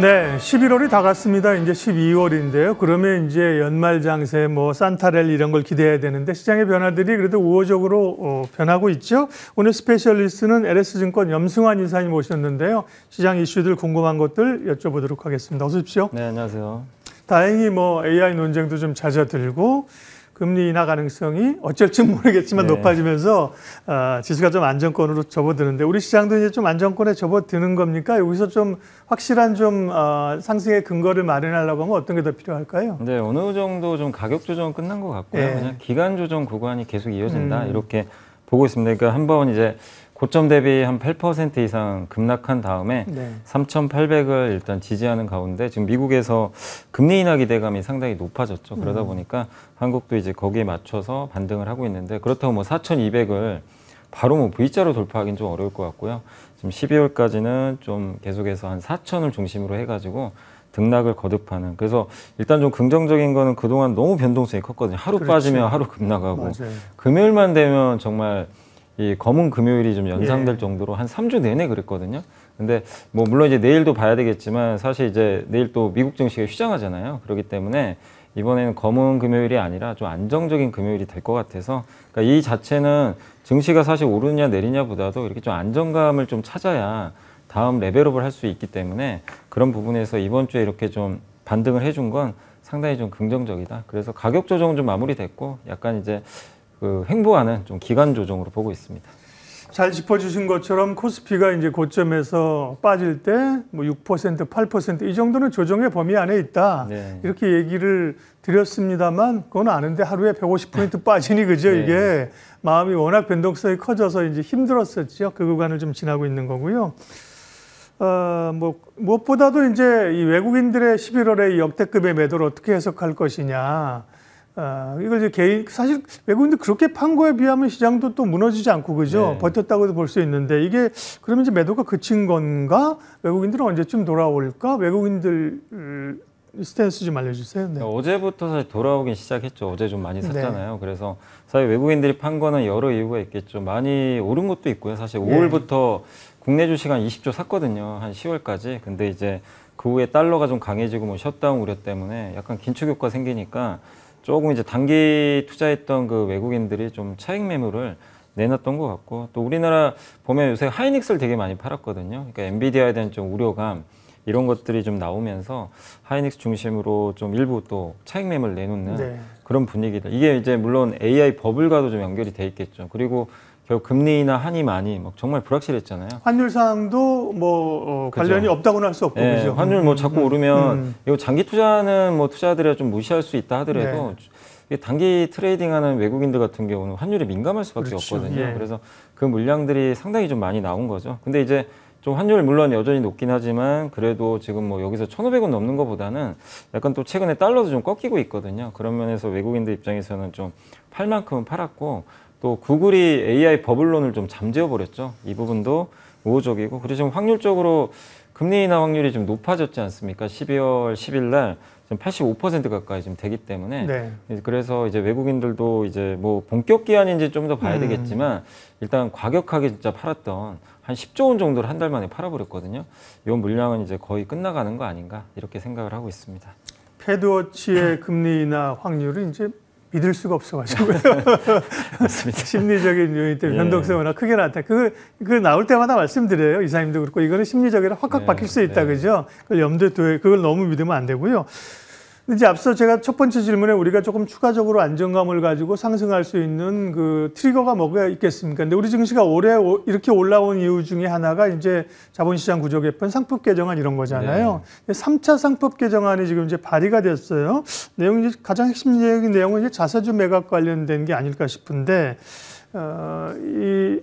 네, 11월이 다 갔습니다. 이제 12월인데요. 그러면 이제 연말 장세, 뭐 산타랠리 이런 걸 기대해야 되는데 시장의 변화들이 그래도 우호적으로 변하고 있죠. 오늘 스페셜리스트는 LS증권 염승환 이사님 모셨는데요. 시장 이슈들 궁금한 것들 여쭤보도록 하겠습니다. 어서 오십시오. 네, 안녕하세요. 다행히 뭐 AI 논쟁도 좀 잦아들고 금리 인하 가능성이 어쩔지 모르겠지만 네. 높아지면서 지수가 좀 안정권으로 접어드는데 우리 시장도 이제 좀 안정권에 접어드는 겁니까? 여기서 좀 확실한 좀 상승의 근거를 마련하려고 하면 어떤 게 더 필요할까요? 네, 어느 정도 좀 가격 조정은 끝난 것 같고요. 네. 그냥 기간 조정 구간이 계속 이어진다 이렇게 보고 있습니다. 그러니까 한번 이제 고점 대비 한 8% 이상 급락한 다음에 네. 3,800을 일단 지지하는 가운데 지금 미국에서 금리 인하 기대감이 상당히 높아졌죠. 그러다 보니까 한국도 이제 거기에 맞춰서 반등을 하고 있는데 그렇다고 뭐 4,200을 바로 뭐 V자로 돌파하기는 좀 어려울 것 같고요. 지금 12월까지는 좀 계속해서 한 4,000을 중심으로 해가지고 등락을 거듭하는. 그래서 일단 좀 긍정적인 거는 그동안 너무 변동성이 컸거든요. 하루 그렇죠. 빠지면 하루 급락하고 맞아요. 금요일만 되면 정말 이 검은 금요일이 좀 연상될 예. 정도로 한 3주 내내 그랬거든요. 근데 뭐 물론 이제 내일도 봐야 되겠지만 사실 이제 내일 또 미국 증시가 휴장하잖아요. 그렇기 때문에 이번에는 검은 금요일이 아니라 좀 안정적인 금요일이 될 것 같아서 그러니까 이 자체는 증시가 사실 오르냐 내리냐보다도 이렇게 좀 안정감을 좀 찾아야 다음 레벨업을 할 수 있기 때문에 그런 부분에서 이번 주에 이렇게 좀 반등을 해준 건 상당히 좀 긍정적이다. 그래서 가격 조정은 좀 마무리됐고 약간 이제 그 횡보하는 좀 기간 조정으로 보고 있습니다. 잘 짚어주신 것처럼 코스피가 이제 고점에서 빠질 때 뭐 6%, 8% 이 정도는 조정의 범위 안에 있다. 네. 이렇게 얘기를 드렸습니다만 그건 아는데 하루에 150포인트 빠지니 그죠? 네. 이게 마음이 워낙 변동성이 커져서 이제 힘들었었죠. 그 구간을 좀 지나고 있는 거고요. 뭐 무엇보다도 이제 이 외국인들의 11월에 이 역대급의 매도를 어떻게 해석할 것이냐. 이걸 이제 사실 외국인들 그렇게 판 거에 비하면 시장도 또 무너지지 않고 그죠? 네. 버텼다고도 볼 수 있는데 이게 그러면 이제 매도가 그친 건가? 외국인들은 언제쯤 돌아올까? 외국인들 스탠스 좀 알려주세요. 네. 어제부터 사실 돌아오긴 시작했죠. 어제 좀 많이 샀잖아요. 네. 그래서 사실 외국인들이 판 거는 여러 이유가 있겠죠. 많이 오른 것도 있고요. 사실 네. 5월부터 국내 주식 한 20조 샀거든요. 한 10월까지. 근데 이제 그 후에 달러가 좀 강해지고 뭐 셧다운 우려 때문에 약간 긴축 효과 생기니까 조금 이제 단기 투자했던 그 외국인들이 좀 차익 매물을 내놨던 것 같고 또 우리나라 보면 요새 하이닉스를 되게 많이 팔았거든요. 그러니까 엔비디아에 대한 좀 우려감 이런 것들이 좀 나오면서 하이닉스 중심으로 좀 일부 또 차익 매물 내놓는 네. 그런 분위기들. 이게 이제 물론 AI 버블과도 좀 연결이 돼 있겠죠. 그리고 결국 금리 인하 한이 많이 막 정말 불확실했잖아요. 환율 상황도 뭐 관련이 그죠. 없다고는 할 수 없고 네, 그죠? 환율 뭐 자꾸 오르면 이거 장기 투자는 뭐 투자들이 좀 무시할 수 있다 하더라도 이게 단기 트레이딩하는 외국인들 같은 경우는 환율에 민감할 수밖에 그렇죠. 없거든요. 예. 그래서 그 물량들이 상당히 좀 많이 나온 거죠. 근데 이제 좀 환율 물론 여전히 높긴 하지만 그래도 지금 뭐 여기서 1,500원 넘는 것보다는 약간 또 최근에 달러도 좀 꺾이고 있거든요. 그런 면에서 외국인들 입장에서는 좀 팔 만큼은 팔았고 또 구글이 AI 버블론을 좀 잠재워 버렸죠. 이 부분도 우호적이고 그리고 지금 확률적으로 금리 인하 확률이 좀 높아졌지 않습니까? 12월 10일 날 지금 85% 가까이 지금 되기 때문에 네. 그래서 이제 외국인들도 이제 뭐 본격 기한인지 좀 더 봐야 되겠지만 일단 과격하게 진짜 팔았던 한 10조 원 정도를 한 달 만에 팔아버렸거든요. 이 물량은 이제 거의 끝나가는 거 아닌가 이렇게 생각을 하고 있습니다. 패드워치의 금리 인하 확률은 이제 믿을 수가 없어가지고요. 맞습니다. 심리적인 요인 때문에 예. 변동성이 워낙 크게 나왔다. 그 나올 때마다 말씀드려요. 이사님도 그렇고 이거는 심리적이라 확확 네, 바뀔 수 있다. 네. 그죠? 그걸 염두에 두고 그걸 너무 믿으면 안 되고요. 근데 이제 앞서 제가 첫 번째 질문에 우리가 조금 추가적으로 안정감을 가지고 상승할 수 있는 그 트리거가 뭐가 있겠습니까? 근데 우리 증시가 올해 이렇게 올라온 이유 중에 하나가 이제 자본시장 구조 개편, 상법 개정안 이런 거잖아요. 네. 3차 상법 개정안이 지금 이제 발의가 됐어요. 내용이 이제 가장 핵심적인 내용은 이제 자사주 매각 관련된 게 아닐까 싶은데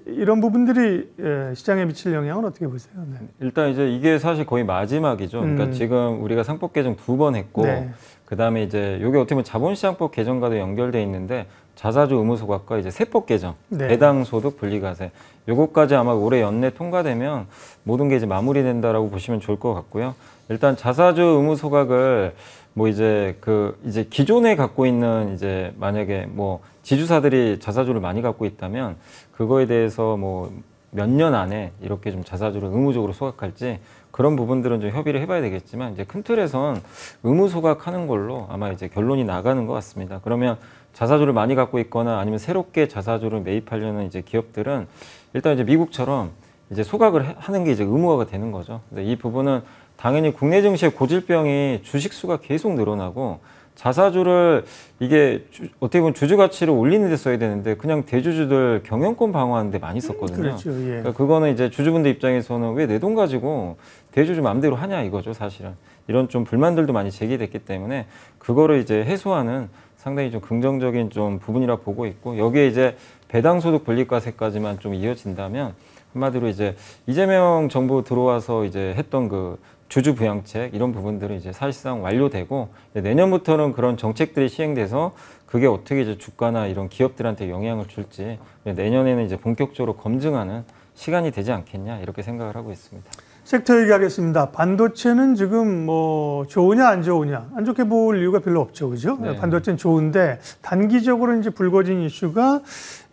이런 부분들이 시장에 미칠 영향은 어떻게 보세요? 네. 일단 이제 이게 사실 거의 마지막이죠. 그러니까 지금 우리가 상법 개정 2번 했고 네. 그다음에 이제 요게 어떻게 보면 자본시장법 개정과도 연결돼 있는데 자사주 의무 소각과 이제 세법 개정, 네. 배당 소득 분리과세 요거까지 아마 올해 연내 통과되면 모든 게 이제 마무리된다라고 보시면 좋을 것 같고요. 일단 자사주 의무 소각을 뭐 이제 이제 기존에 갖고 있는 이제 만약에 뭐 지주사들이 자사주를 많이 갖고 있다면 그거에 대해서 뭐 몇 년 안에 이렇게 좀 자사주를 의무적으로 소각할지 그런 부분들은 좀 협의를 해봐야 되겠지만 이제 큰 틀에선 의무 소각하는 걸로 아마 이제 결론이 나가는 것 같습니다. 그러면 자사주를 많이 갖고 있거나 아니면 새롭게 자사주를 매입하려는 이제 기업들은 일단 이제 미국처럼 이제 소각을 하는 게 이제 의무화가 되는 거죠. 근데 이 부분은 당연히 국내 증시의 고질병이 주식 수가 계속 늘어나고 자사주를 이게 어떻게 보면 주주 가치를 올리는 데 써야 되는데 그냥 대주주들 경영권 방어하는 데 많이 썼거든요. 그렇죠. 예. 그러니까 그거는 이제 주주분들 입장에서는 왜 내 돈 가지고 대주주 마음대로 하냐 이거죠, 사실은. 이런 좀 불만들도 많이 제기됐기 때문에 그거를 이제 해소하는 상당히 좀 긍정적인 좀 부분이라 보고 있고 여기에 이제 배당소득 분리과세까지만 좀 이어진다면 한마디로 이제 이재명 정부 들어와서 이제 했던 그 주주 부양책 이런 부분들은 이제 사실상 완료되고 내년부터는 그런 정책들이 시행돼서 그게 어떻게 이제 주가나 이런 기업들한테 영향을 줄지 내년에는 이제 본격적으로 검증하는 시간이 되지 않겠냐 이렇게 생각을 하고 있습니다. 섹터 얘기하겠습니다. 반도체는 지금 뭐 좋으냐 안 좋으냐 안 좋게 볼 이유가 별로 없죠, 그죠? 네. 반도체는 좋은데 단기적으로 이제 불거진 이슈가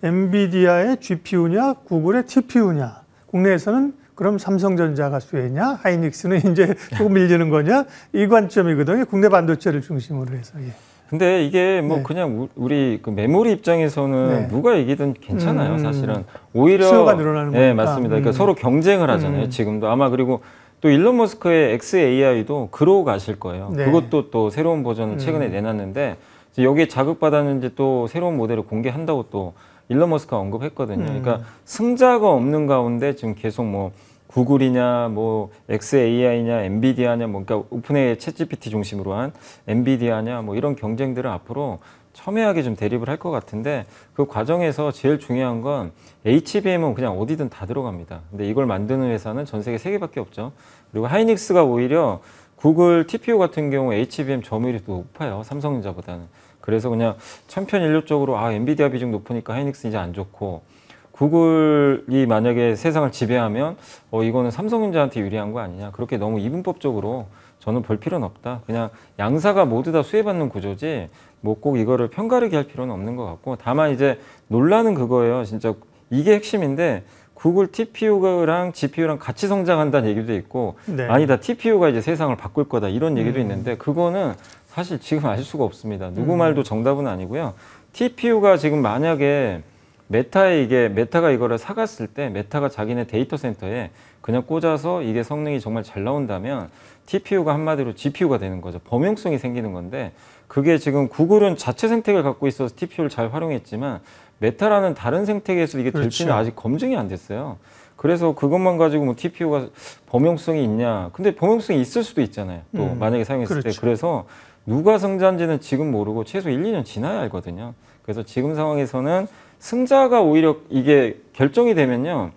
엔비디아의 GPU냐, 구글의 TPU냐. 국내에서는 그럼 삼성전자가 수혜냐, 하이닉스는 이제 조금 밀리는 거냐 이 관점이거든요. 국내 반도체를 중심으로 해서. 예. 근데 이게 뭐 네. 그냥 우리 그 메모리 입장에서는 네. 누가 이기든 괜찮아요, 사실은. 오히려 수요가 늘어나는 네, 거니까. 맞습니다. 그러니까 서로 경쟁을 하잖아요, 지금도. 아마 그리고 또 일론 머스크의 XAI도 그러고 가실 거예요. 네. 그것도 또 새로운 버전을 최근에 내놨는데 이제 여기에 자극받았는지 또 새로운 모델을 공개한다고 또 일론 머스크가 언급했거든요. 그러니까 승자가 없는 가운데 지금 계속 뭐 구글이냐, 뭐 XAI냐, 엔비디아냐, 뭐 그러니까 오픈AI, 챗GPT 중심으로 한 엔비디아냐, 뭐 이런 경쟁들을 앞으로 첨예하게 좀 대립을 할 것 같은데 그 과정에서 제일 중요한 건 HBM은 그냥 어디든 다 들어갑니다. 근데 이걸 만드는 회사는 전 세계 3개밖에 없죠. 그리고 하이닉스가 오히려 구글 TPU 같은 경우 HBM 점유율이 더 높아요, 삼성전자보다는. 그래서 그냥 천편일률적으로 엔비디아 비중 높으니까 하이닉스 이제 안 좋고 구글이 만약에 세상을 지배하면 이거는 삼성전자한테 유리한 거 아니냐. 그렇게 너무 이분법적으로 저는 볼 필요는 없다. 그냥 양사가 모두 다 수혜받는 구조지 뭐 꼭 이거를 편가르기 할 필요는 없는 것 같고 다만 이제 논란은 그거예요. 진짜 이게 핵심인데 구글 TPU랑 GPU랑 같이 성장한다는 얘기도 있고 네. 아니다 TPU가 이제 세상을 바꿀 거다 이런 얘기도 있는데 그거는 사실 지금 알 수가 없습니다. 누구 말도 정답은 아니고요. TPU가 지금 만약에 메타가 이거를 사갔을 때 메타가 자기네 데이터 센터에 그냥 꽂아서 이게 성능이 정말 잘 나온다면 TPU가 한마디로 GPU가 되는 거죠. 범용성이 생기는 건데 그게 지금 구글은 자체 생태계를 갖고 있어서 TPU를 잘 활용했지만 메타라는 다른 생태계에서 이게 될지는 그렇죠. 아직 검증이 안 됐어요. 그래서 그것만 가지고 뭐 TPU가 범용성이 있냐. 근데 범용성이 있을 수도 있잖아요. 또 만약에 사용했을 그렇죠. 때. 그래서 누가 승자인지는 지금 모르고 최소 1, 2년 지나야 알거든요. 그래서 지금 상황에서는 승자가 오히려 이게 결정이 되면요.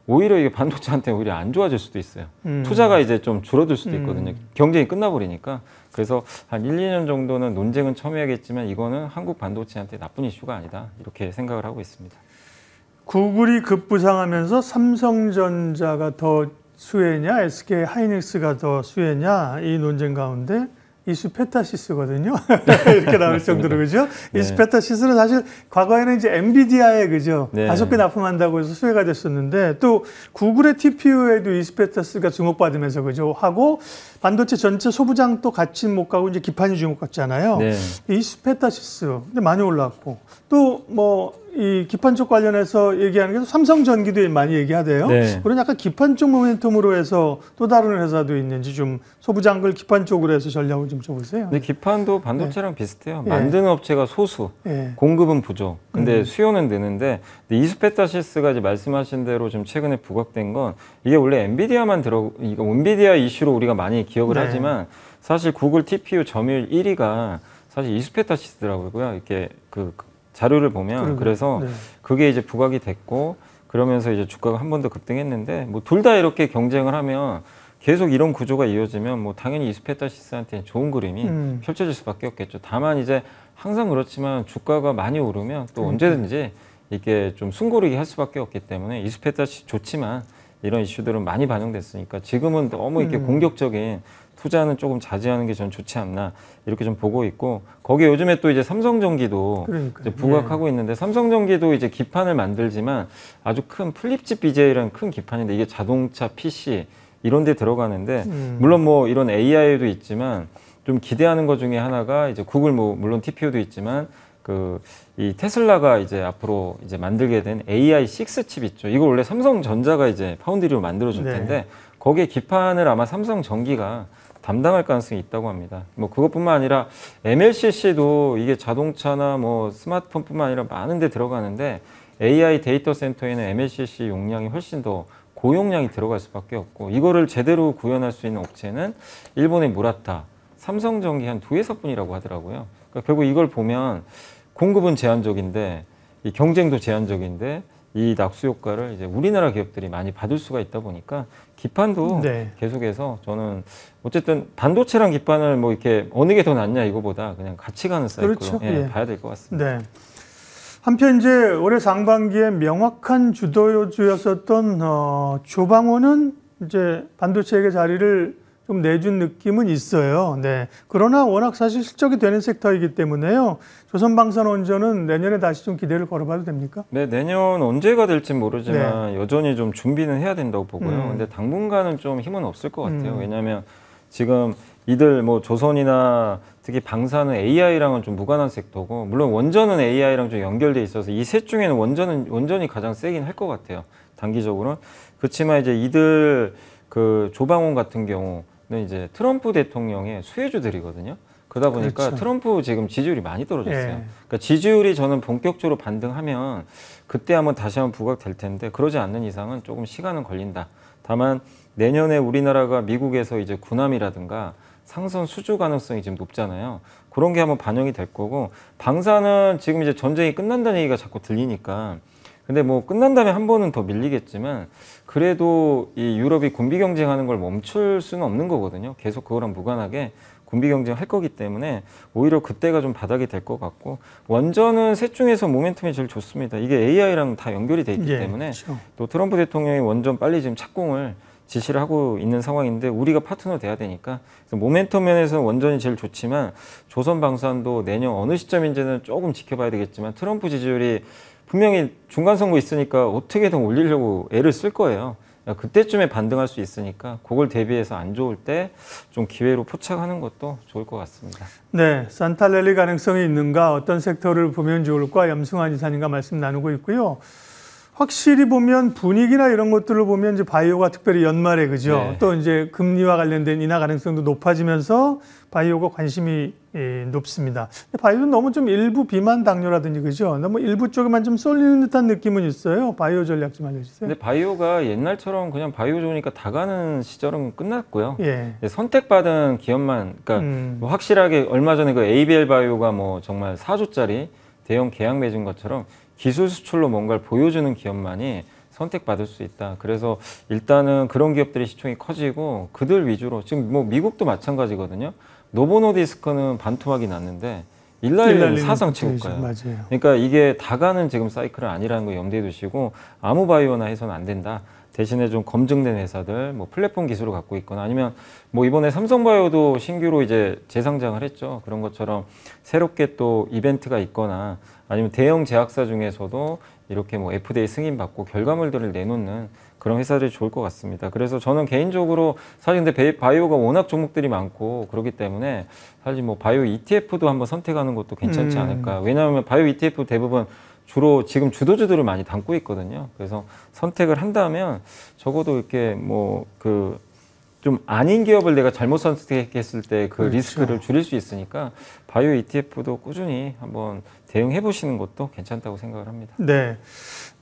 오히려 이게 반도체한테 오히려 안 좋아질 수도 있어요. 투자가 이제 좀 줄어들 수도 있거든요. 경쟁이 끝나버리니까. 그래서 한 1, 2년 정도는 논쟁은 첨예하겠지만 이거는 한국 반도체한테 나쁜 이슈가 아니다. 이렇게 생각을 하고 있습니다. 구글이 급부상하면서 삼성전자가 더 수혜냐, SK 하이닉스가 더 수혜냐 이 논쟁 가운데 이수페타시스거든요. 이렇게 나올 정도로 그죠? 네. 이수페타시스는 사실 과거에는 이제 엔비디아에 그죠? 네. 5개 납품한다고 해서 수혜가 됐었는데 또 구글의 TPU에도 이수페타시스가 주목받으면서 그죠? 하고 반도체 전체 소부장도 같이 못 가고 이제 기판이 주목받잖아요. 네. 이수페타시스 근데 많이 올랐고 또 뭐 이 기판 쪽 관련해서 얘기하는 게 삼성전기도 많이 얘기하대요. 네. 그런 약간 기판 쪽 모멘텀으로 해서 또 다른 회사도 있는지 좀 소부장글 기판 쪽으로 해서 전략을 좀 줘보세요. 근데 기판도 반도체랑 비슷해요. 예. 만드는 업체가 소수, 예. 공급은 부족. 근데 수요는 느는데 이수페타시스가 이제 말씀하신 대로 좀 최근에 부각된 건 이게 원래 엔비디아만 이거 엔비디아 이슈로 우리가 많이 기억을 네. 하지만 사실 구글 TPU 점유율 1위가 사실 이수페타시스더라고요. 이렇게 그 자료를 보면 그래서 네. 그게 이제 부각이 됐고 그러면서 이제 주가가 한 번 더 급등했는데 뭐 둘 다 이렇게 경쟁을 하면 계속 이런 구조가 이어지면 뭐 당연히 이수페타시스한테는 좋은 그림이 펼쳐질 수밖에 없겠죠. 다만 이제 항상 그렇지만 주가가 많이 오르면 또 언제든지 이게 좀 숨고르기 할 수밖에 없기 때문에 이수페타시스 좋지만 이런 이슈들은 많이 반영됐으니까 지금은 너무 이렇게 공격적인 투자는 조금 자제하는 게 전 좋지 않나 이렇게 좀 보고 있고 거기에 요즘에 또 이제 삼성전기도 이제 부각하고 있는데 삼성전기도 이제 기판을 만들지만 아주 큰 플립칩 BJ라는 큰 기판인데 이게 자동차 PC 이런 데 들어가는데 물론 뭐 이런 AI도 있지만 좀 기대하는 것 중에 하나가 이제 구글 뭐 물론 TPU도 있지만 이 테슬라가 이제 앞으로 이제 만들게 된 AI6 칩 있죠. 이거 원래 삼성전자가 이제 파운드리로 만들어줄 텐데 거기에 기판을 아마 삼성전기가 담당할 가능성이 있다고 합니다. 뭐 그것뿐만 아니라 MLCC도 이게 자동차나 뭐 스마트폰뿐만 아니라 많은 데 들어가는데 AI 데이터 센터에는 MLCC 용량이 훨씬 더 고용량이 들어갈 수밖에 없고 이거를 제대로 구현할 수 있는 업체는 일본의 무라타, 삼성전기 한 2회사뿐이라고 하더라고요. 그러니까 결국 이걸 보면 공급은 제한적인데 이 경쟁도 제한적인데 이 낙수 효과를 이제 우리나라 기업들이 많이 받을 수가 있다 보니까 기판도 계속해서 저는 어쨌든 반도체랑 기판을 뭐 이렇게 어느 게 더 낫냐 이거보다 그냥 같이 가는 사이클로 봐야 될 것 같습니다. 네. 한편 이제 올해 상반기에 명확한 주도주였었던 조방호는 이제 반도체에게 자리를 좀 내준 느낌은 있어요. 네. 그러나 워낙 사실 실적이 되는 섹터이기 때문에요. 조선방산원전은 내년에 다시 좀 기대를 걸어봐도 됩니까? 네, 내년 언제가 될지 모르지만 여전히 좀 준비는 해야 된다고 보고요. 근데 당분간은 좀 힘은 없을 것 같아요. 왜냐하면 지금 이들 뭐 조선이나 특히 방산은 AI랑은 좀 무관한 섹터고 물론 원전은 AI랑 좀 연결돼 있어서 이 셋 중에는 원전이 가장 세긴 할 것 같아요. 단기적으로는. 그렇지만 이제 이들 조방원 같은 경우는 이제 트럼프 대통령의 수혜주들이거든요. 그러다 보니까 트럼프 지금 지지율이 많이 떨어졌어요. 그러니까 지지율이 저는 본격적으로 반등하면 그때 한번 다시 한번 부각될 텐데 그러지 않는 이상은 조금 시간은 걸린다. 다만 내년에 우리나라가 미국에서 이제 군함이라든가 상선 수주 가능성이 지금 높잖아요. 그런 게 한번 반영이 될 거고 방산은 지금 이제 전쟁이 끝난다는 얘기가 자꾸 들리니까 근데 뭐 끝난다면 한 번은 더 밀리겠지만 그래도 이 유럽이 군비 경쟁하는 걸 멈출 수는 없는 거거든요. 계속 그거랑 무관하게 군비 경쟁할 거기 때문에 오히려 그때가 좀 바닥이 될 것 같고 원전은 셋 중에서 모멘텀이 제일 좋습니다. 이게 AI랑 다 연결이 돼 있기 때문에 또 트럼프 대통령이 원전 빨리 지금 착공을 지시를 하고 있는 상황인데 우리가 파트너 돼야 되니까 그래서 모멘텀 면에서는 원전이 제일 좋지만 조선방산도 내년 어느 시점인지는 조금 지켜봐야 되겠지만 트럼프 지지율이 분명히 중간선거 있으니까 어떻게든 올리려고 애를 쓸 거예요. 그때쯤에 반등할 수 있으니까 그걸 대비해서 안 좋을 때 좀 기회로 포착하는 것도 좋을 것 같습니다. 네, 산타랠리 가능성이 있는가 어떤 섹터를 보면 좋을까 염승환 이사님과 말씀 나누고 있고요. 확실히 보면 분위기나 이런 것들을 보면 이제 바이오가 특별히 연말에 그죠. 또 이제 금리와 관련된 인하 가능성도 높아지면서 바이오가 관심이 높습니다. 바이오는 너무 좀 일부 비만 당뇨라든지 그죠. 너무 일부 쪽에만 좀 쏠리는 듯한 느낌은 있어요. 바이오 전략 좀 알려주세요. 근데 바이오가 옛날처럼 그냥 바이오 좋으니까 다 가는 시절은 끝났고요. 선택받은 기업만, 그러니까 뭐 확실하게 얼마 전에 그 ABL 바이오가 뭐 정말 4조짜리 대형 계약 맺은 것처럼 기술 수출로 뭔가를 보여주는 기업만이 선택받을 수 있다. 그래서 일단은 그런 기업들의 시총이 커지고 그들 위주로 지금 뭐 미국도 마찬가지거든요. 노보노디스크는 반토막이 났는데 일라일은 사상 최고가요. 그러니까 이게 다가는 지금 사이클은 아니라는 거 염두에 두시고 아무 바이오나 해서는 안 된다. 대신에 좀 검증된 회사들, 뭐 플랫폼 기술을 갖고 있거나 아니면 뭐 이번에 삼성바이오도 신규로 이제 재상장을 했죠. 그런 것처럼 새롭게 또 이벤트가 있거나 아니면 대형 제약사 중에서도 이렇게 뭐 FDA 승인받고 결과물들을 내놓는 그런 회사들이 좋을 것 같습니다. 그래서 저는 개인적으로 사실 근데 바이오가 워낙 종목들이 많고 그렇기 때문에 사실 뭐 바이오 ETF도 한번 선택하는 것도 괜찮지 않을까. 왜냐하면 바이오 ETF 대부분 주로 지금 주도주들을 많이 담고 있거든요. 그래서 선택을 한다면 적어도 이렇게 뭐 좀 아닌 기업을 내가 잘못 선택했을 때 그 리스크를 줄일 수 있으니까 바이오 ETF도 꾸준히 한번 대응해 보시는 것도 괜찮다고 생각을 합니다. 네.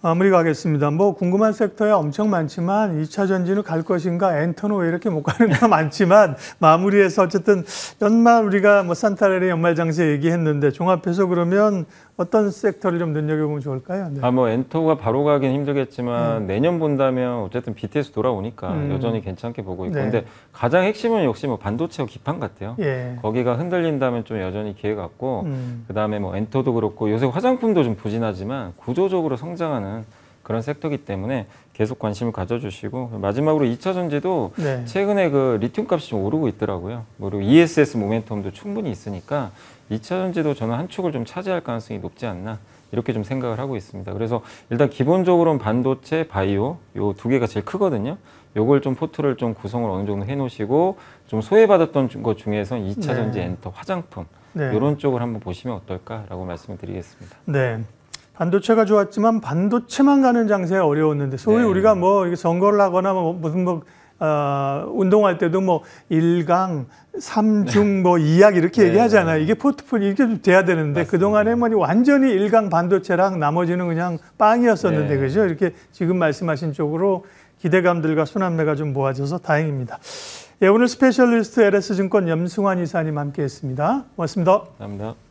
마무리 가겠습니다. 뭐 궁금한 섹터야 엄청 많지만 2차 전지는 갈 것인가 엔터는 왜 이렇게 못 가는가 많지만 마무리해서 어쨌든 연말 우리가 뭐 산타렐리 연말 장세 얘기했는데 종합해서 그러면 어떤 섹터를 좀 눈여겨보면 좋을까요? 네. 뭐 엔터가 바로 가긴 힘들겠지만 내년 본다면 어쨌든 BTS 돌아오니까 여전히 괜찮게 보고 있고 근데 가장 핵심은 역시 뭐 반도체와 기판 같아요. 거기가 흔들린다면 좀 여전히 기회 같고 그다음에 뭐 엔터도 그렇고 요새 화장품도 좀 부진하지만 구조적으로 성장하는 그런 섹터이기 때문에 계속 관심을 가져주시고 마지막으로 2차 전지도 네. 최근에 그 리튬 값이 좀 오르고 있더라고요. 그리고 ESS 모멘텀도 충분히 있으니까 2차 전지도 저는 한 축을 좀 차지할 가능성이 높지 않나 이렇게 좀 생각을 하고 있습니다. 그래서 일단 기본적으로는 반도체, 바이오 요 두 개가 제일 크거든요. 요걸 좀 포트를 좀 구성을 어느 정도 해놓으시고 좀 소외받았던 것 중에서 2차 전지 엔터, 화장품 네. 이런 쪽을 한번 보시면 어떨까라고 말씀을 드리겠습니다. 네. 반도체가 좋았지만 반도체만 가는 장세가 어려웠는데 소위 네. 우리가 뭐 이렇게 선거를 하거나 뭐 무슨 뭐 운동할 때도 뭐 1강, 3중, 뭐 2약 이렇게 네. 얘기하잖아요. 이게 포트폴리오 이렇게 좀 돼야 되는데 맞습니다. 그동안에 뭐 완전히 1강 반도체랑 나머지는 그냥 빵이었었는데 네. 그죠? 이렇게 지금 말씀하신 쪽으로 기대감들과 순환매가 좀 모아져서 다행입니다. 예, 오늘 스페셜리스트 LS증권 염승환 이사님 함께했습니다. 고맙습니다. 감사합니다.